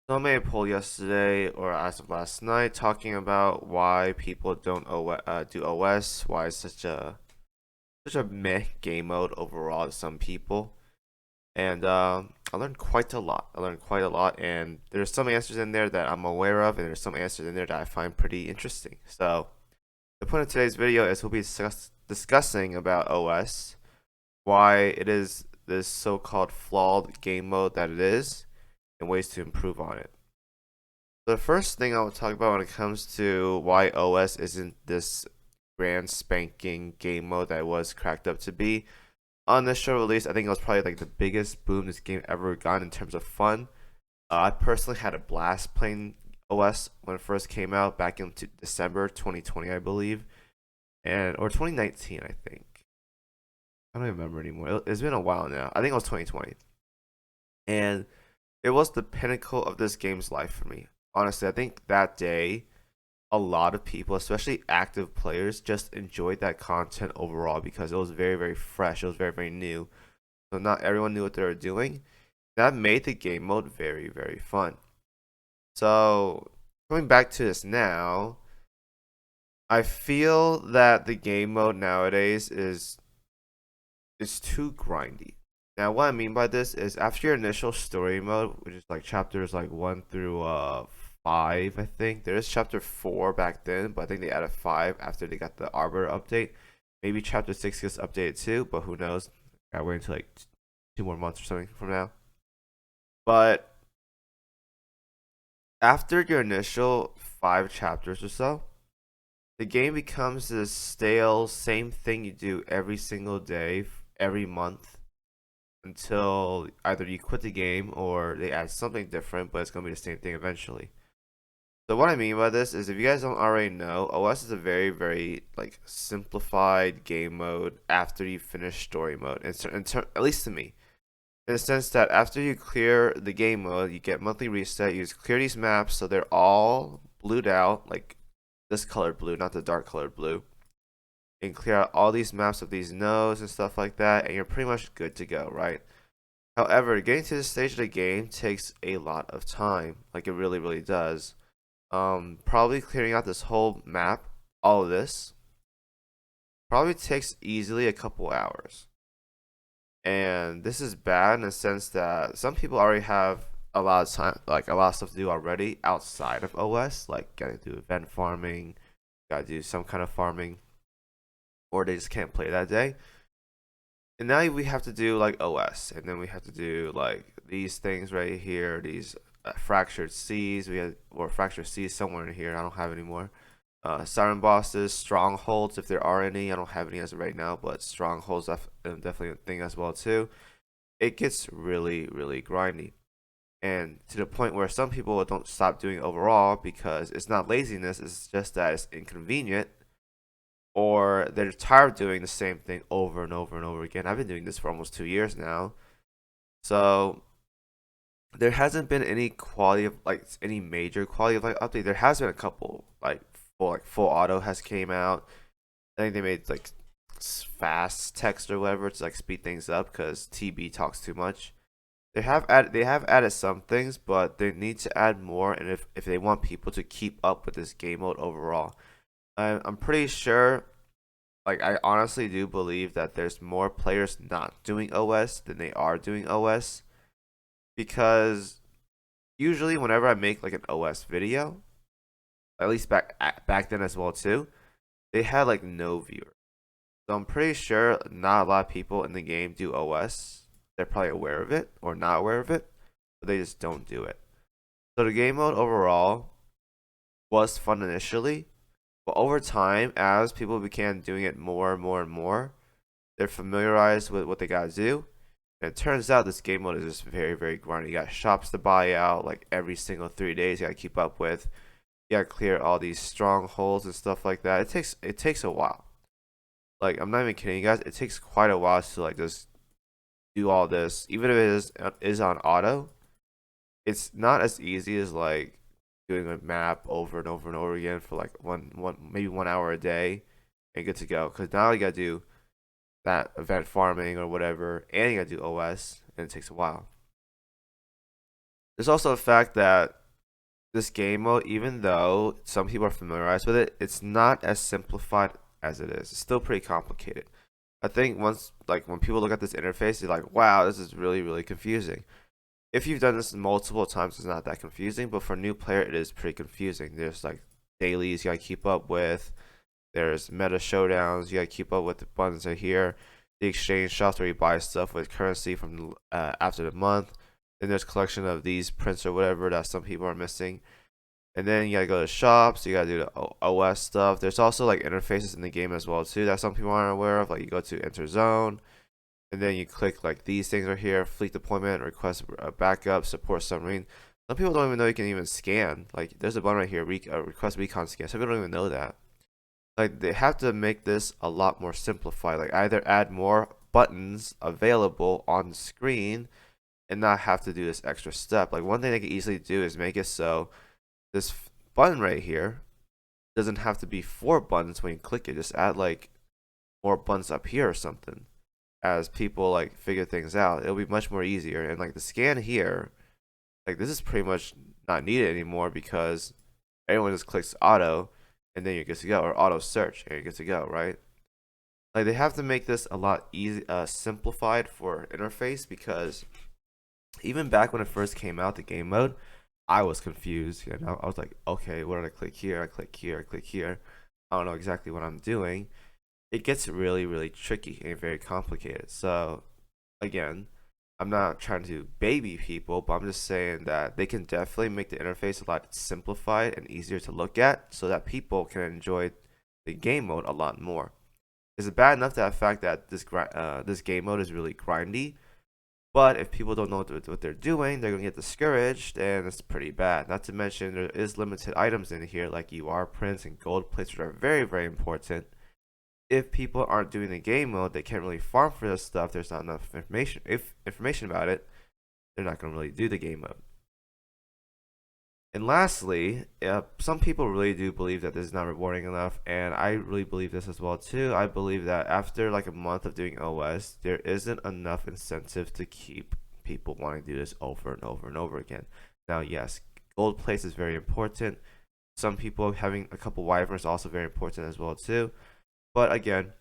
So I made a poll yesterday, or as of last night, talking about why people don't do OS, why it's such a meh game mode overall to some people, and I learned quite a lot. And there's some answers in there that I'm aware of, and there's some answers in there that I find pretty interesting. So the point of today's video is we'll be discussing about OS, why it is this so-called flawed game mode that it is, and ways to improve on it. The first thing I will talk about when it comes to why OS isn't this grand spanking game mode that it was cracked up to be. On this show release, I think it was probably like the biggest boom this game ever got in terms of fun. I personally had a blast playing OS when it first came out back in December 2020, I believe, and or 2019, I think. I don't remember anymore. It's been a while now. I think it was 2020, and it was the pinnacle of this game's life for me. Honestly, I think that day, a lot of people, especially active players, just enjoyed that content overall because it was very, very fresh. It was very, very new. So not everyone knew what they were doing. That made the game mode very, very fun. So going back to this now, I feel that the game mode nowadays is too grindy. Now, what I mean by this is after your initial story mode, which is like chapters like 1 through 5, I think. There is chapter 4 back then, but I think they added 5 after they got the Arbor update. Maybe chapter 6 gets updated too, but who knows? Gotta wait until like 2 more months or something from now. But after your initial 5 chapters or so, the game becomes this stale, same thing you do every single day, every month, until either you quit the game or they add something different, but it's going to be the same thing eventually. So what I mean by this is if you guys don't already know, OS is a very, very like simplified game mode after you finish story mode, at least to me. In the sense that after you clear the game mode, you get monthly reset, you just clear these maps so they're all blued out, like this colored blue, not the dark colored blue. And clear out all these maps of these nodes and stuff like that, and you're pretty much good to go, right? However, getting to this stage of the game takes a lot of time, like it really, really does. Probably clearing out this whole map, all of this, probably takes easily a couple hours. And this is bad in the sense that some people already have a lot of time, like a lot of stuff to do already outside of OS, like gotta do event farming, gotta do some kind of farming, or they just can't play that day. And now we have to do like OS, and then we have to do like these things right here, these fractured seas. We had or fractured seas somewhere in here. I don't have anymore. Siren bosses, strongholds, if there are any. I don't have any as of right now, but strongholds definitely a thing as well too. It gets really, really grindy, and to the point where some people don't stop doing it overall because it's not laziness. It's just that it's inconvenient, or they're tired of doing the same thing over and over and over again. I've been doing this for almost 2 years now, so there hasn't been any quality of like any major quality of like update. There has been a couple like full auto has came out. I think they made like fast text or whatever to like speed things up because TB talks too much. They have added some things, but they need to add more. And if they want people to keep up with this game mode overall, I'm pretty sure. Like I honestly do believe that there's more players not doing OS than they are doing OS because usually whenever I make like an OS video, at least back then as well too, they had like no viewers. So I'm pretty sure not a lot of people in the game do OS. They're probably aware of it or not aware of it, but they just don't do it. So the game mode overall was fun initially, but over time, as people began doing it more and more and more, they're familiarized with what they gotta do. And it turns out this game mode is just very, very grindy. You got shops to buy out like every single 3 days. You gotta keep up with. You gotta clear all these strongholds and stuff like that. It takes a while. Like I'm not even kidding you guys. It takes quite a while to like just do all this. Even if it is on auto, it's not as easy as like doing a map over and over and over again for like maybe 1 hour a day and good to go. Because now you gotta do that event farming or whatever, and you gotta do OS, and it takes a while. There's also the fact that this game mode, even though some people are familiarized with it, it's not as simplified as it is. It's still pretty complicated. I think once, like, when people look at this interface, they're like, wow, this is really, really confusing. If you've done this multiple times, it's not that confusing, but for a new player, it is pretty confusing. There's like dailies you gotta keep up with. There's meta showdowns you gotta keep up with. The buttons are here. The exchange shops where you buy stuff with currency from after the month. Then there's collection of these prints or whatever that some people are missing. And then you gotta go to shops. You gotta do the OS stuff. There's also like interfaces in the game as well too that some people aren't aware of. Like you go to enter zone, and then you click like these things right here: fleet deployment, request backup, support submarine. Some people don't even know you can even scan. Like there's a button right here, request recon scan. Some people don't even know that. Like they have to make this a lot more simplified. Like either add more buttons available on the screen and not have to do this extra step. Like one thing they could easily do is make it so this button right here doesn't have to be 4 buttons when you click it. Just add like more buttons up here or something. As people like figure things out, it'll be much more easier. And like the scan here, like this is pretty much not needed anymore because everyone just clicks auto and then you're good to go, or auto search and you're good to go, right? Like they have to make this a lot easy, simplified for interface, because even back when it first came out, the game mode, I was confused. You know, I was like, okay, what did I click here? I click here. I click here. I don't know exactly what I'm doing. It gets really, really tricky and very complicated. So, again, I'm not trying to baby people, but I'm just saying that they can definitely make the interface a lot simplified and easier to look at so that people can enjoy the game mode a lot more. Is it bad enough that the fact that this game mode is really grindy? But if people don't know what they're doing, they're gonna get discouraged, and it's pretty bad. Not to mention there is limited items in here like UR prints and gold plates, which are very, very important. If people aren't doing the game mode, they can't really farm for this stuff. There's not enough information about it, they're not gonna really do the game mode. And lastly, some people really do believe that this is not rewarding enough, and I really believe this as well too. I believe that after like a month of doing OS, there isn't enough incentive to keep people wanting to do this over and over and over again. Now, yes, gold plates is very important. Some people having a couple wyverns is also very important as well too. But again,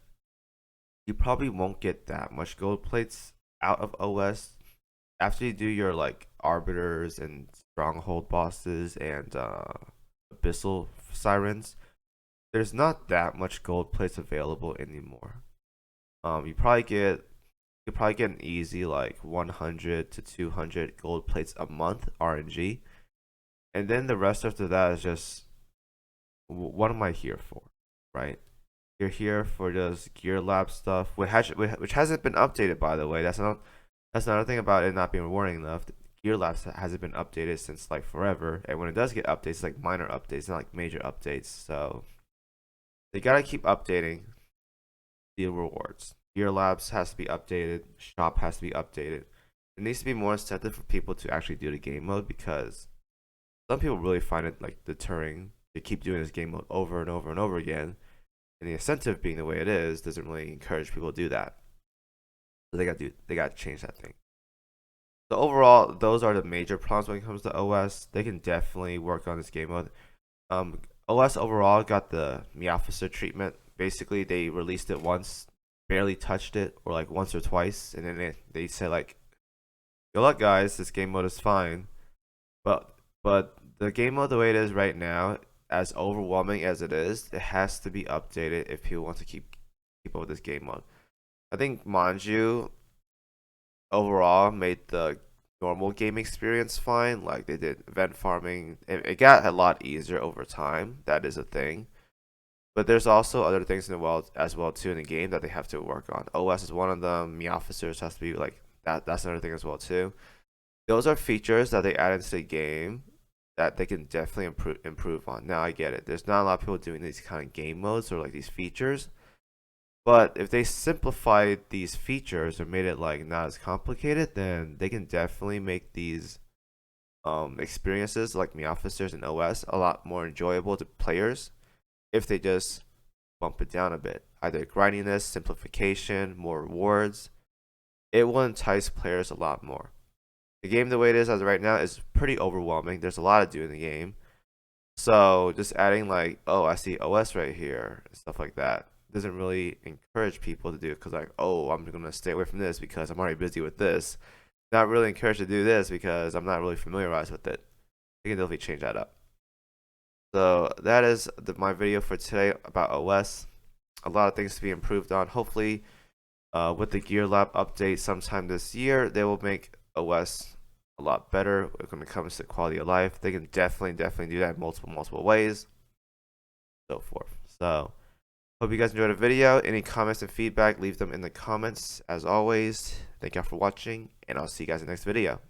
you probably won't get that much gold plates out of OS after you do your like arbiters and stronghold bosses and abyssal sirens. There's not that much gold plates available anymore. You probably get an easy like 100 to 200 gold plates a month RNG, and then the rest after that is just what am I here for, right? You're here for just gear lab stuff, which hasn't been updated, by the way. That's another thing about it not being rewarding enough. Gear Labs hasn't been updated since like forever, and when it does get updates, it's like minor updates, not like major updates. So they gotta keep updating the rewards. Gear Labs has to be updated. Shop has to be updated. There needs to be more incentive for people to actually do the game mode, because some people really find it like deterring to keep doing this game mode over and over and over again. And the incentive being the way it is doesn't really encourage people to do that. So they got to change that thing. So overall, those are the major problems when it comes to OS. They can definitely work on this game mode. OS overall got the Meowfisser treatment. Basically, they released it once, barely touched it, or like once or twice, and then they said like, "Good luck, guys. This game mode is fine." But the game mode the way it is right now, as overwhelming as it is, it has to be updated if people want to keep up with this game mode. I think Manju overall made the normal game experience fine. Like they did event farming. It got a lot easier over time. That is a thing. But there's also other things in the world as well too in the game that they have to work on. OS is one of them. Meowfisers has to be like that. That's another thing as well too. Those are features that they add into the game that they can definitely improve on. Now I get it. There's not a lot of people doing these kind of game modes or like these features. But if they simplified these features or made it like not as complicated, then they can definitely make these experiences like Meowfisers and OS a lot more enjoyable to players if they just bump it down a bit. Either grindiness, simplification, more rewards. It will entice players a lot more. The game the way it is as of right now is pretty overwhelming. There's a lot to do in the game. So just adding like, oh, I see OS right here, stuff like that, doesn't really encourage people to do it because like, oh, I'm gonna stay away from this because I'm already busy with this. Not really encouraged to do this because I'm not really familiarized with it. You can definitely change that up. So that is my video for today about OS. A lot of things to be improved on. Hopefully, with the Gear Lab update sometime this year, they will make OS a lot better when it comes to quality of life. They can definitely do that in multiple ways, so forth. So hope you guys enjoyed the video. Any comments and feedback, leave them in the comments. As always, thank y'all for watching, and I'll see you guys in the next video.